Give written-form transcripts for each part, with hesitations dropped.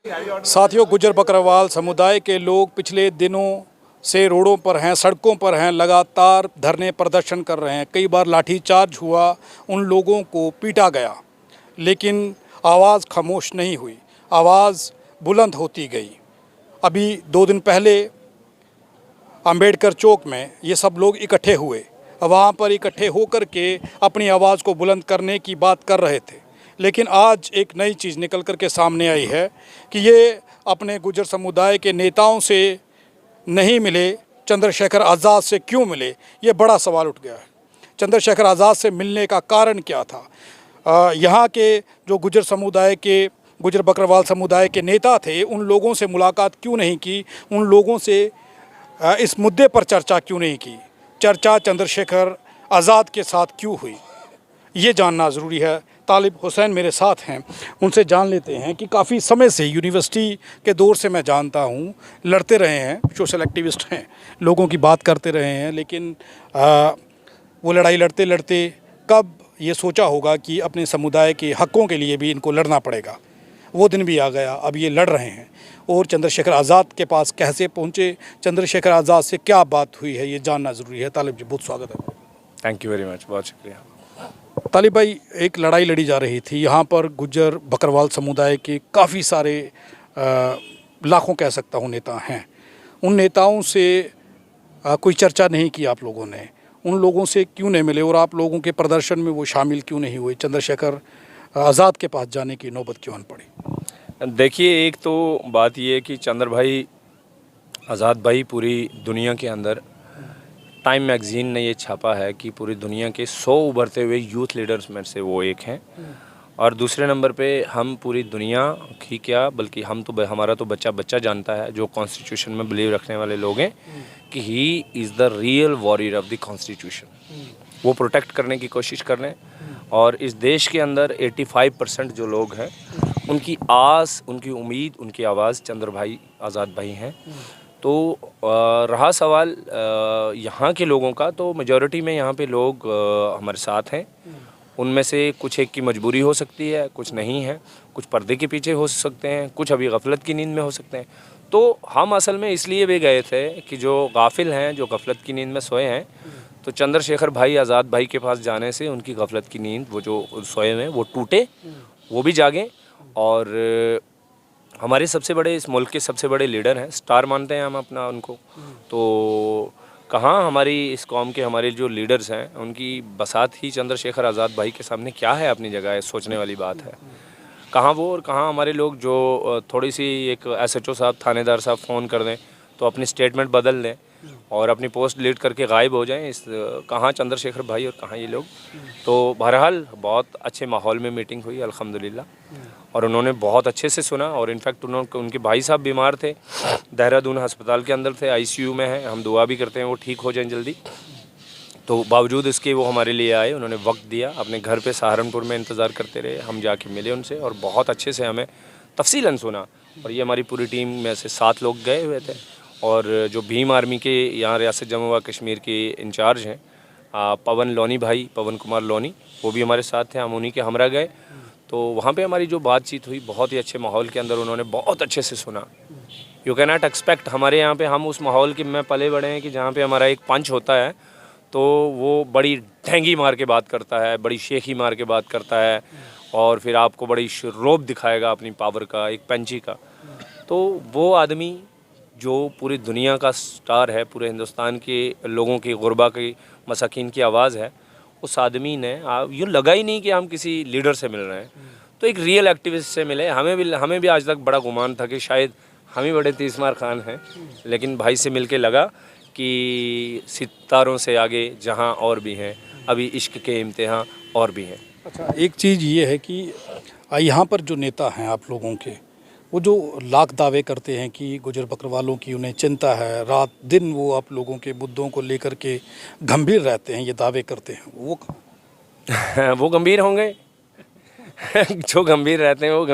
साथियों, गुजर बकरवाल समुदाय के लोग पिछले दिनों से रोडों पर हैं, सड़कों पर हैं, लगातार धरने प्रदर्शन कर रहे हैं। कई बार लाठीचार्ज हुआ, उन लोगों को पीटा गया, लेकिन आवाज़ खामोश नहीं हुई, आवाज़ बुलंद होती गई। अभी 2 दिन पहले अंबेडकर चौक में ये सब लोग इकट्ठे हुए, वहाँ पर इकट्ठे होकर के अपनी आवाज़ को बुलंद करने की बात कर रहे थे। लेकिन आज एक नई चीज़ निकल कर के सामने आई है कि ये अपने गुजर समुदाय के नेताओं से नहीं मिले, चंद्रशेखर आज़ाद से क्यों मिले, ये बड़ा सवाल उठ गया है। चंद्रशेखर आज़ाद से मिलने का कारण क्या था? यहाँ के जो गुजर समुदाय के, गुजर बकरवाल समुदाय के नेता थे, उन लोगों से मुलाकात क्यों नहीं की? उन लोगों से इस मुद्दे पर चर्चा क्यों नहीं की? चर्चा चंद्रशेखर आज़ाद के साथ क्यों हुई, ये जानना ज़रूरी है। तालिब हुसैन मेरे साथ हैं, उनसे जान लेते हैं कि काफ़ी समय से, यूनिवर्सिटी के दौर से मैं जानता हूँ, लड़ते रहे हैं, सोशल एक्टिविस्ट हैं, लोगों की बात करते रहे हैं। लेकिन वो लड़ाई लड़ते लड़ते कब ये सोचा होगा कि अपने समुदाय के हक़ों के लिए भी इनको लड़ना पड़ेगा। वो दिन भी आ गया, अब ये लड़ रहे हैं। और चंद्रशेखर आज़ाद के पास कैसे पहुँचे, चंद्रशेखर आज़ाद से क्या बात हुई है, ये जानना ज़रूरी है। तालिब जी, बहुत स्वागत है। थैंक यू वेरी मच, बहुत शुक्रिया। तालिब भाई, एक लड़ाई लड़ी जा रही थी यहाँ पर, गुजर बकरवाल समुदाय के काफ़ी सारे लाखों कह सकता हूँ नेता हैं। उन नेताओं से कोई चर्चा नहीं की आप लोगों ने, उन लोगों से क्यों नहीं मिले और आप लोगों के प्रदर्शन में वो शामिल क्यों नहीं हुए? चंद्रशेखर आज़ाद के पास जाने की नौबत क्यों आन पड़ी? देखिए, एक तो बात ये है कि चंद्र भाई आज़ाद भाई पूरी दुनिया के अंदर, टाइम मैगज़ीन ने ये छापा है कि पूरी दुनिया के 100 उभरते हुए यूथ लीडर्स में से वो एक हैं। और दूसरे नंबर पे हम पूरी दुनिया की क्या, बल्कि हम तो, हमारा तो बच्चा बच्चा जानता है, जो कॉन्स्टिट्यूशन में बिलीव रखने वाले लोग हैं, कि he is the real warrior of the constitution. वो प्रोटेक्ट करने की कोशिश कर रहे हैं। और इस देश के अंदर 85% जो लोग हैं, उनकी आस, उनकी उम्मीद, उनकी आवाज़ चंद्र भाई आज़ाद भाई हैं। तो रहा सवाल यहाँ के लोगों का, तो मेजॉरिटी में यहाँ पे लोग हमारे साथ हैं। उनमें से कुछ एक की मजबूरी हो सकती है, कुछ नहीं है, कुछ पर्दे के पीछे हो सकते हैं, कुछ अभी गफलत की नींद में हो सकते हैं। तो हम असल में इसलिए भी गए थे कि जो गाफिल हैं, जो गफलत की नींद में सोए हैं, तो चंद्रशेखर भाई आज़ाद भाई के पास जाने से उनकी गफलत की नींद, वो जो सोए हैं, वो टूटे, वो भी जागें। और हमारे सबसे बड़े, इस मुल्क के सबसे बड़े लीडर हैं, स्टार मानते हैं हम अपना उनको। तो कहाँ हमारी इस कौम के हमारे जो लीडर्स हैं, उनकी बसात ही चंद्रशेखर आज़ाद भाई के सामने क्या है अपनी जगह है, सोचने वाली बात है। कहाँ वो और कहाँ हमारे लोग जो थोड़ी सी एक SHO साहब, थानेदार साहब फ़ोन कर दें तो अपनी स्टेटमेंट बदल दें और अपनी पोस्ट डिलीट करके गायब हो जाएं। इस कहाँ चंद्रशेखर भाई और कहाँ ये लोग। तो बहरहाल बहुत अच्छे माहौल में मीटिंग हुई अल्हम्दुलिल्लाह, और उन्होंने बहुत अच्छे से सुना। और इनफैक्ट उनके भाई साहब बीमार थे, देहरादून अस्पताल के अंदर थे, ICU में हैं। हम दुआ भी करते हैं वो ठीक हो जाएं जल्दी। तो बावजूद इसके वो हमारे लिए आए, उन्होंने वक्त दिया, अपने घर पे सहारनपुर में इंतज़ार करते रहे। हम जाके मिले उनसे और बहुत अच्छे से हमें तफसीलन सुना। और ये हमारी पूरी टीम में से 7 लोग गए हुए थे। और जो भीम आर्मी के यहाँ रियासत जम्मू व कश्मीर के इंचार्ज हैं, पवन लोनी भाई, पवन कुमार लोनी, वो भी हमारे साथ थे, हम उन्हीं के हमरा गए। तो वहाँ पे हमारी जो बातचीत हुई, बहुत ही अच्छे माहौल के अंदर उन्होंने बहुत अच्छे से सुना। यू कैन नॉट एक्सपेक्ट, हमारे यहाँ पे हम उस माहौल के में पले बड़े हैं कि जहाँ पे हमारा एक पंच होता है तो वो बड़ी ढेंगी मार के बात करता है, बड़ी शेखी मार के बात करता है, और फिर आपको बड़ी रौब दिखाएगा अपनी पावर का, एक पंची का। तो वो आदमी जो पूरी दुनिया का स्टार है, पूरे हिंदुस्तान के लोगों की, गुरबा की, मसाकीन की आवाज़ है, उस आदमी ने यूँ लगा ही नहीं कि हम किसी लीडर से मिल रहे हैं। तो एक रियल एक्टिविस्ट से मिले। हमें भी आज तक बड़ा गुमान था कि शायद हम ही बड़े तीसमार खान हैं, लेकिन भाई से मिल के लगा कि सितारों से आगे जहां और भी हैं, अभी इश्क के इम्तिहान और भी हैं। अच्छा, एक चीज़ ये है कि यहाँ पर जो नेता हैं आप लोगों के, वो जो लाख दावे करते हैं कि गुजर बकरवालों की उन्हें चिंता है, रात दिन वो आप लोगों के मुद्दों को लेकर के गंभीर रहते हैं, ये दावे करते हैं, वो वो गंभीर होंगे जो गंभीर रहते हैं, वो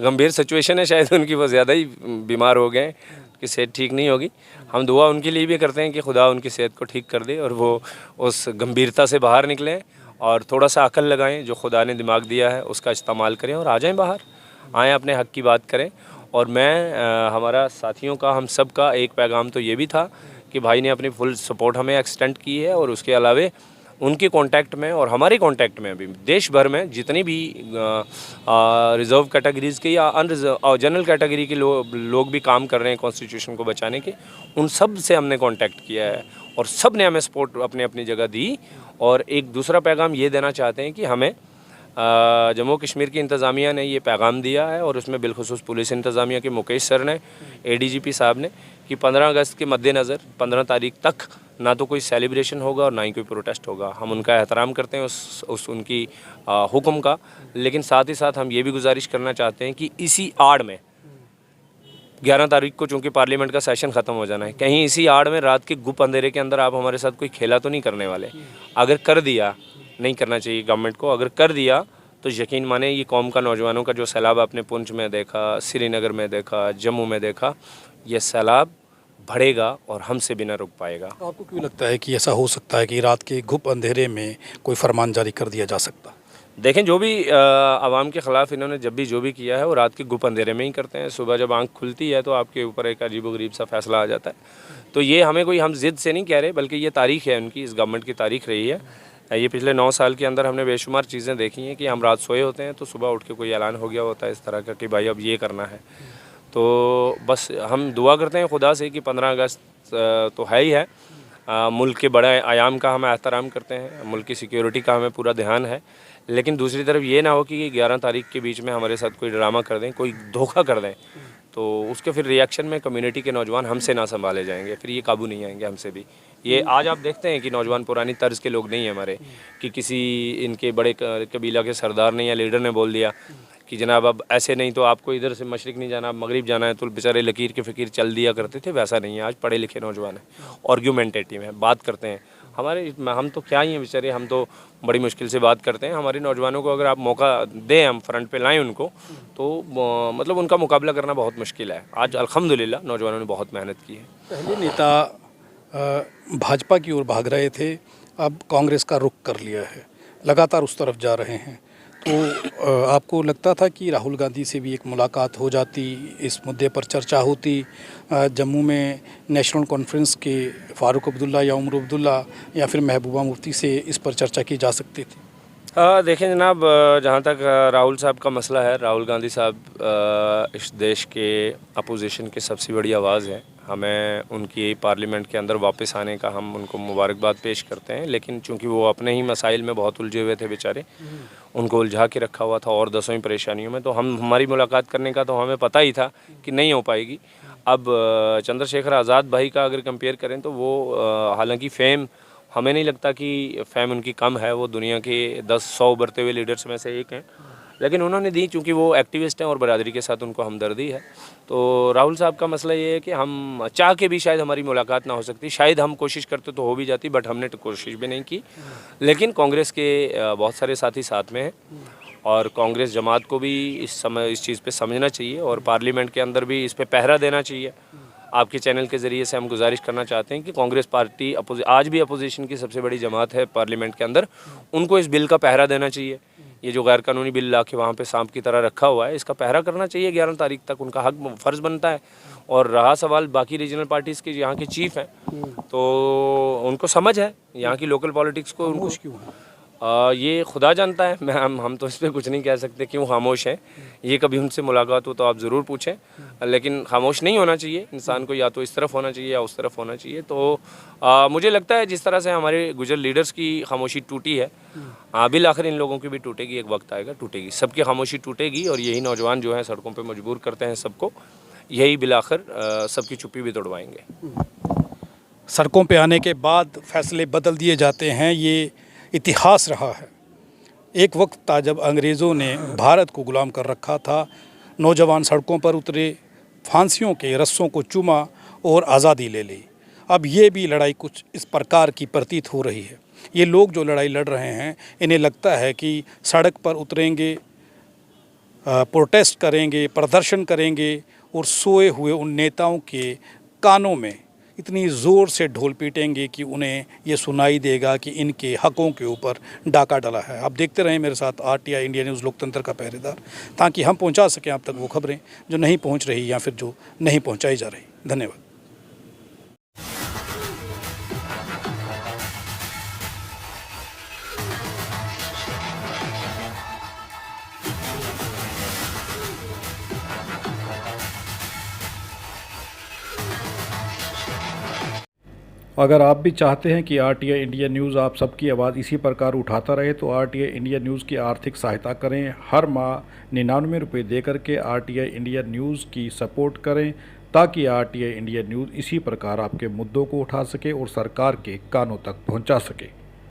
गंभीर सिचुएशन है शायद उनकी, वो ज़्यादा ही बीमार हो गए कि सेहत ठीक नहीं होगी। हम दुआ उनके लिए भी करते हैं कि खुदा उनकी सेहत को ठीक कर दे और वो उस गंभीरता से बाहर निकलें और थोड़ा सा अकल लगाएं, जो खुदा ने दिमाग दिया है उसका इस्तेमाल करें और आ जाएं बाहर, आएँ अपने हक़ की बात करें। और मैं हमारा साथियों का, हम सब का एक पैगाम तो ये भी था कि भाई ने अपनी फुल सपोर्ट हमें एक्सटेंड की है, और उसके अलावे उनके कांटेक्ट में और हमारे कांटेक्ट में अभी देश भर में जितनी भी रिजर्व कैटेगरीज़ के या अनरिजर्व जनरल कैटेगरी के लोग भी काम कर रहे हैं कॉन्स्टिट्यूशन को बचाने के, उन सब से हमने कांटेक्ट किया है और सब ने हमें सपोर्ट अपनी अपनी जगह दी। और एक दूसरा पैगाम ये देना चाहते हैं कि हमें जम्मू कश्मीर की इंतज़ामिया ने ये पैगाम दिया है, और उसमें बिलखुसूस पुलिस इंतज़ामिया के मुकेश सर ने, ADGP साहब ने, कि 15 अगस्त के मद्देनज़र 15 तारीख तक ना तो कोई सेलिब्रेशन होगा और ना ही कोई प्रोटेस्ट होगा। हम उनका एहतराम करते हैं उस उनकी हुक्म का, लेकिन साथ ही साथ हम ये भी गुजारिश करना चाहते हैं कि इसी आड़ में 11 तारीख को चूँकि पार्लियामेंट का सेशन ख़त्म हो जाना है, कहीं इसी आड़ में रात के गुप अंधेरे के अंदर आप हमारे साथ कोई खेला तो नहीं करने वाले। अगर कर दिया, नहीं करना चाहिए गवर्नमेंट को, अगर कर दिया तो यकीन माने ये कौम का नौजवानों का जो सैलाब आपने पुंछ में देखा, श्रीनगर में देखा, जम्मू में देखा, ये सैलाब बढ़ेगा और हमसे भी ना रुक पाएगा। आपको क्यों लगता है कि ऐसा हो सकता है कि रात के गुप अंधेरे में कोई फरमान जारी कर दिया जा सकता? देखें, जो भी आवाम के ख़िलाफ़ इन्होंने जब भी जो भी किया है वो रात के गुप अंधेरे में ही करते हैं। सुबह जब आंख खुलती है तो आपके ऊपर एक अजीबोगरीब सा फैसला आ जाता है। तो ये हमें कोई, हम ज़िद से नहीं कह रहे, बल्कि ये तारीख़ है उनकी, इस गवर्नमेंट की तारीख़ रही है। ये पिछले 9 साल के अंदर हमने बेशुमार चीज़ें देखी हैं कि हम रात सोए होते हैं तो सुबह उठ के कोई ऐलान हो गया होता है इस तरह का कि भाई अब ये करना है। तो बस हम दुआ करते हैं खुदा से कि 15 अगस्त तो है ही है, मुल्क के बड़े आयाम का हम एहतराम करते हैं, मुल्क की सिक्योरिटी का हमें पूरा ध्यान है, लेकिन दूसरी तरफ ये ना हो कि 11 तारीख के बीच में हमारे साथ कोई ड्रामा कर दें, कोई धोखा कर दें, तो उसके फिर रिएक्शन में कम्युनिटी के नौजवान हमसे ना संभाले जाएंगे, फिर ये काबू नहीं आएंगे हमसे भी। ये आज आप देखते हैं कि नौजवान पुरानी तर्ज के लोग नहीं हैं हमारे, कि किसी इनके बड़े कबीला के सरदार ने या लीडर ने बोल दिया कि जनाब अब ऐसे नहीं तो आपको इधर से मशरिक नहीं जाना, मगरिब जाना है, तो बेचारे लकीर के फ़कीर चल दिया करते थे, वैसा नहीं है। आज पढ़े लिखे नौजवान हैं, आर्ग्यूमेंटेटिव हैं, बात करते हैं। हम तो क्या ही हैं बेचारे, हम तो बड़ी मुश्किल से बात करते हैं। हमारे नौजवानों को अगर आप मौका दें, हम फ्रंट पे लाएं उनको, तो मतलब उनका मुकाबला करना बहुत मुश्किल है। आज अल्हम्दुलिल्लाह नौजवानों ने बहुत मेहनत की है। पहले नेता भाजपा की ओर भाग रहे थे, अब कांग्रेस का रुख कर लिया है, लगातार उस तरफ जा रहे हैं। तो आपको लगता था कि राहुल गांधी से भी एक मुलाकात हो जाती, इस मुद्दे पर चर्चा होती, जम्मू में नेशनल कॉन्फ्रेंस के फ़ारूक अब्दुल्ला या उमर अब्दुल्ला या फिर महबूबा मुफ्ती से इस पर चर्चा की जा सकती थी? देखें जनाब, जहाँ तक राहुल साहब का मसला है, राहुल गांधी साहब इस देश के अपोजिशन की सबसे बड़ी आवाज़ है। हमें उनकी पार्लियामेंट के अंदर वापस आने का हम उनको मुबारकबाद पेश करते हैं, लेकिन चूंकि वो अपने ही मसाइल में बहुत उलझे हुए थे बेचारे, उनको उलझा के रखा हुआ था और दसों परेशानियों में, तो हमारी मुलाकात करने का तो हमें पता ही था कि नहीं हो पाएगी। अब चंद्रशेखर आज़ाद भाई का अगर कंपेयर करें तो वो हालांकि फेम, हमें नहीं लगता कि फेम उनकी कम है, वो दुनिया के 10-100 उभरते हुए लीडर्स में से एक हैं, लेकिन उन्होंने दी चूँकि वो एक्टिविस्ट हैं और बरादरी के साथ उनको हमदर्दी है। तो राहुल साहब का मसला ये है कि हम चाह के भी शायद हमारी मुलाकात ना हो सकती, शायद हम कोशिश करते तो हो भी जाती, बट हमने तो कोशिश भी नहीं की। लेकिन कांग्रेस के बहुत सारे साथी साथ में हैं और कांग्रेस जमात को भी इस चीज़ पे समझना चाहिए और पार्लियामेंट के अंदर भी इस पे पहरा देना चाहिए। आपके चैनल के ज़रिए से हम गुजारिश करना चाहते हैं कि कांग्रेस पार्टी आज भी अपोजिशन की सबसे बड़ी जमात है पार्लियामेंट के अंदर, उनको इस बिल का पहरा देना चाहिए। ये जो गैर कानूनी बिल ला के वहाँ पे सांप की तरह रखा हुआ है, इसका पहरा करना चाहिए 11 तारीख तक, उनका हक फ़र्ज़ बनता है। और रहा सवाल बाकी रीजनल पार्टीज़ के, यहाँ के चीफ हैं, तो उनको समझ है यहाँ की लोकल पॉलिटिक्स को, उनको क्यों है? ये खुदा जानता है, हम तो इस पर कुछ नहीं कह सकते क्यों खामोश हैं। ये कभी उनसे मुलाकात हो तो आप ज़रूर पूछें, लेकिन खामोश नहीं होना चाहिए इंसान को, या तो इस तरफ होना चाहिए या उस तरफ होना चाहिए। तो मुझे लगता है जिस तरह से हमारे गुजर लीडर्स की खामोशी टूटी है, बिल आखिर इन लोगों की भी टूटेगी, एक वक्त आएगा टूटेगी, सबकी खामोशी टूटेगी और यही नौजवान जो हैं सड़कों पर मजबूर करते हैं सबको, यही बिल आखिर सबकी चुप्पी भी तोड़वाएंगे। सड़कों पे आने के बाद फैसले बदल दिए जाते हैं, ये इतिहास रहा है। एक वक्त था जब अंग्रेज़ों ने भारत को गुलाम कर रखा था, नौजवान सड़कों पर उतरे, फांसियों के रस्सों को चूमा और आज़ादी ले ली। अब ये भी लड़ाई कुछ इस प्रकार की प्रतीत हो रही है। ये लोग जो लड़ाई लड़ रहे हैं, इन्हें लगता है कि सड़क पर उतरेंगे, प्रोटेस्ट करेंगे, प्रदर्शन करेंगे और सोए हुए उन नेताओं के कानों में इतनी ज़ोर से ढोल पीटेंगे कि उन्हें ये सुनाई देगा कि इनके हकों के ऊपर डाका डला है। आप देखते रहें मेरे साथ RTI इंडिया न्यूज़ लोकतंत्र का पहरेदार, ताकि हम पहुंचा सकें आप तक वो खबरें जो नहीं पहुंच रही या फिर जो नहीं पहुंचाई जा रही। धन्यवाद। अगर आप भी चाहते हैं कि RTI इंडिया न्यूज़ आप सबकी आवाज़ इसी प्रकार उठाता रहे तो RTI इंडिया न्यूज़ की आर्थिक सहायता करें। हर माह 99 रुपये दे करके RTI इंडिया न्यूज़ की सपोर्ट करें, ताकि RTI इंडिया न्यूज़ इसी प्रकार आपके मुद्दों को उठा सके और सरकार के कानों तक पहुंचा सके।